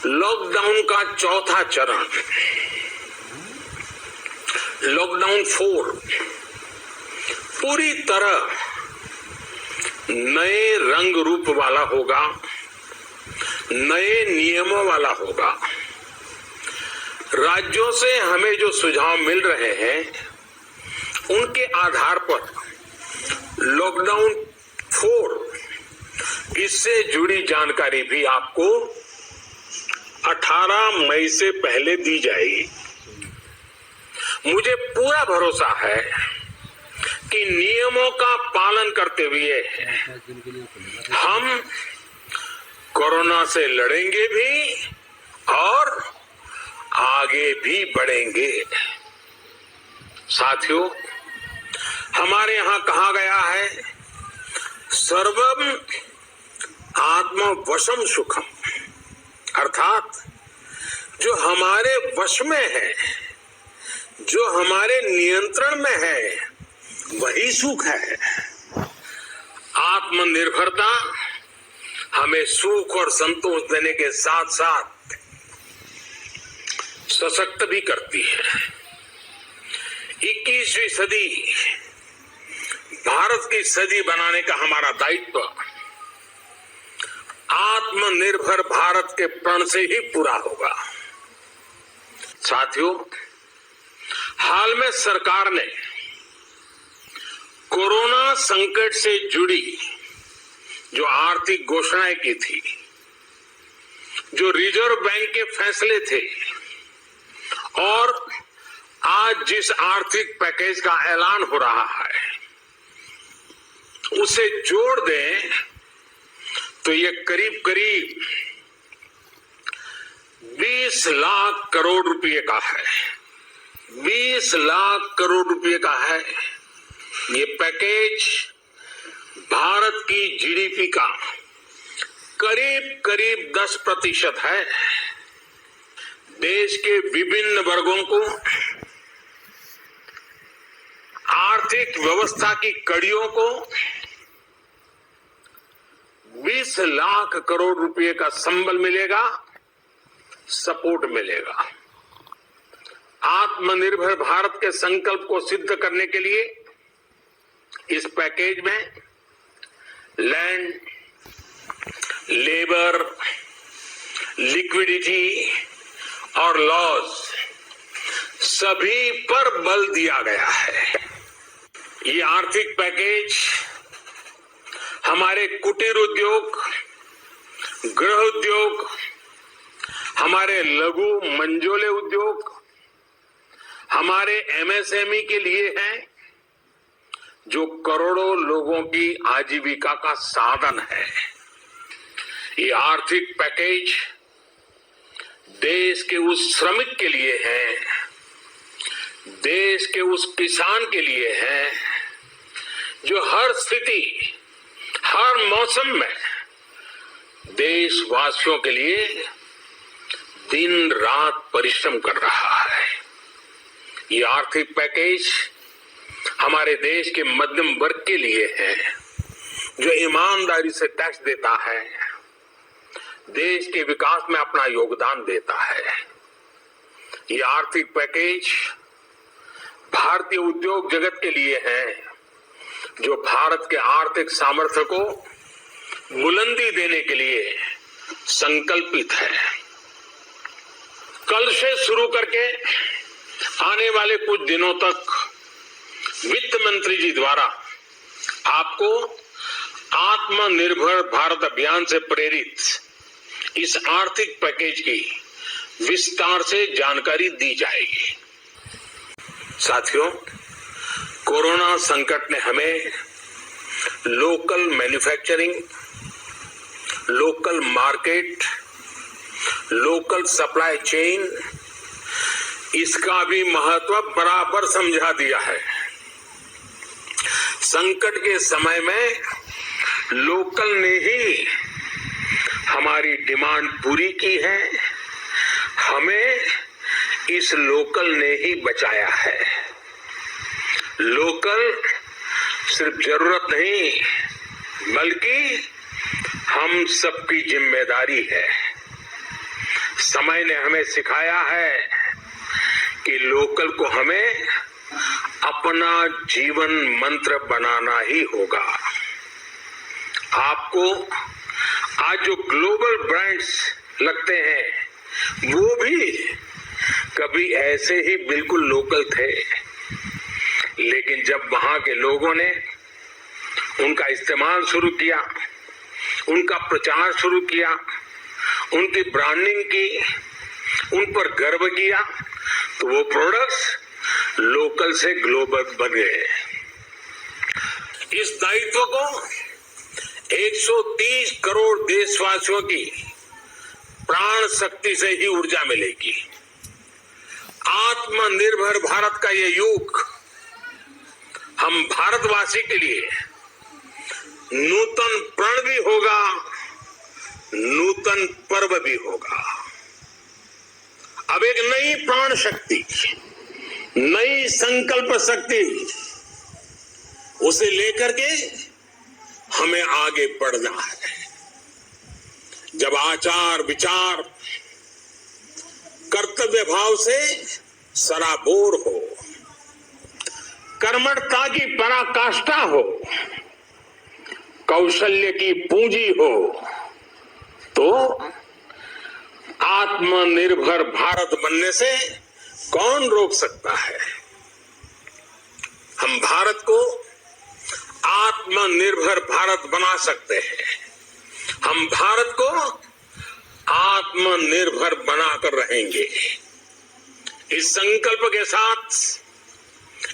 Lockdown का चौथा चरण, लॉकडाउन 4 पूरी तरह नए रंग रूप वाला होगा, नए नियमों वाला होगा। राज्यों से हमें जो सुझाव मिल रहे हैं उनके आधार पर लॉकडाउन 4 इससे जुड़ी जानकारी भी आपको 18 मई से पहले दी जाएगी। मुझे पूरा भरोसा है कि नियमों का पालन करते हुए हम कोरोना से लड़ेंगे भी और आगे भी बढ़ेंगे। साथियों, हमारे यहाँ कहा गया है, सर्वम आत्मवशम सुखम, अर्थात जो हमारे वश में है, जो हमारे नियंत्रण में है, वही सुख है। आत्मनिर्भरता हमें सुख और संतोष देने के साथ साथ सशक्त भी करती है। 21वीं सदी भारत की सदी बनाने का हमारा दायित्व आत्मनिर्भर भारत के प्रण से ही पूरा होगा। साथियों, हाल में सरकार ने कोरोना संकट से जुड़ी जो आर्थिक घोषणाएं की थी, जो रिजर्व बैंक के फैसले थे और आज जिस आर्थिक पैकेज का ऐलान हो रहा है, उसे जोड़ दें तो ये करीब करीब 20 लाख करोड़ रुपए का है। 20 लाख करोड़ रुपए का है ये पैकेज। भारत की जीडीपी का करीब करीब 10% है। देश के विभिन्न वर्गों को आर्थिक व्यवस्था की कड़ियों को 20 लाख करोड़ रुपए का संबल मिलेगा, सपोर्ट मिलेगा। आत्मनिर्भर भारत के संकल्प को सिद्ध करने के लिए इस पैकेज में लैंड, लेबर, लिक्विडिटी और लॉस सभी पर बल दिया गया है। ये आर्थिक पैकेज हमारे कुटीर उद्योग, गृह उद्योग, हमारे लघु मंझोले उद्योग, हमारे एमएसएमई के लिए है, जो करोड़ों लोगों की आजीविका का साधन है। ये आर्थिक पैकेज देश के उस श्रमिक के लिए है, देश के उस किसान के लिए है, जो हर स्थिति, हर मौसम में देशवासियों के लिए दिन रात परिश्रम कर रहा है। ये आर्थिक पैकेज हमारे देश के मध्यम वर्ग के लिए है, जो ईमानदारी से टैक्स देता है, देश के विकास में अपना योगदान देता है। ये आर्थिक पैकेज भारतीय उद्योग जगत के लिए है, जो भारत के आर्थिक सामर्थ्य को बुलंदी देने के लिए संकल्पित है। कल से शुरू करके आने वाले कुछ दिनों तक वित्त मंत्री जी द्वारा आपको आत्मनिर्भर भारत अभियान से प्रेरित इस आर्थिक पैकेज की विस्तार से जानकारी दी जाएगी। साथियों, कोरोना संकट ने हमें local manufacturing, local market, local supply chain, इसका भी महत्व बराबर समझा दिया है। संकट के समय में लोकल ने ही हमारी डिमांड पूरी की है, हमें इस लोकल ने ही बचाया है। लोकल सिर्फ जरूरत नहीं, बल्कि हम सबकी जिम्मेदारी है। समय ने हमें सिखाया है कि लोकल को हमें अपना जीवन मंत्र बनाना ही होगा। आपको आज जो ग्लोबल ब्रांड्स लगते हैं वो भी कभी ऐसे ही बिल्कुल लोकल थे, लेकिन जब वहां के लोगों ने उनका इस्तेमाल शुरू किया, उनका प्रचार शुरू किया, उनकी ब्रांडिंग की, उन पर गर्व किया, तो वो प्रोडक्ट्स लोकल से ग्लोबल बन गए। इस दायित्व को 130 करोड़ देशवासियों की प्राण शक्ति से ही ऊर्जा मिलेगी। आत्मनिर्भर भारत का ये युग हम भारतवासी के लिए नूतन प्रण भी होगा, नूतन पर्व भी होगा। अब एक नई प्राण शक्ति, नई संकल्प शक्ति, उसे लेकर के हमें आगे बढ़ना है। जब आचार विचार कर्तव्य भाव से सराबोर हो, कर्मठता की पराकाष्ठा हो, कौशल्य की पूंजी हो, तो आत्मनिर्भर भारत बनने से कौन रोक सकता है। हम भारत को आत्मनिर्भर भारत बना सकते हैं। हम भारत को आत्मनिर्भर बनाकर रहेंगे। इस संकल्प के साथ,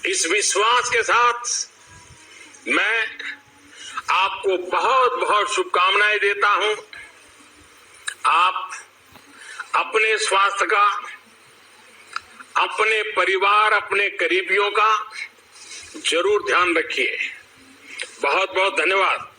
इस विश्वास के साथ मैं आपको बहुत बहुत शुभकामनाएं देता हूं। आप अपने स्वास्थ्य का, अपने परिवार, अपने करीबियों का जरूर ध्यान रखिए। बहुत बहुत धन्यवाद।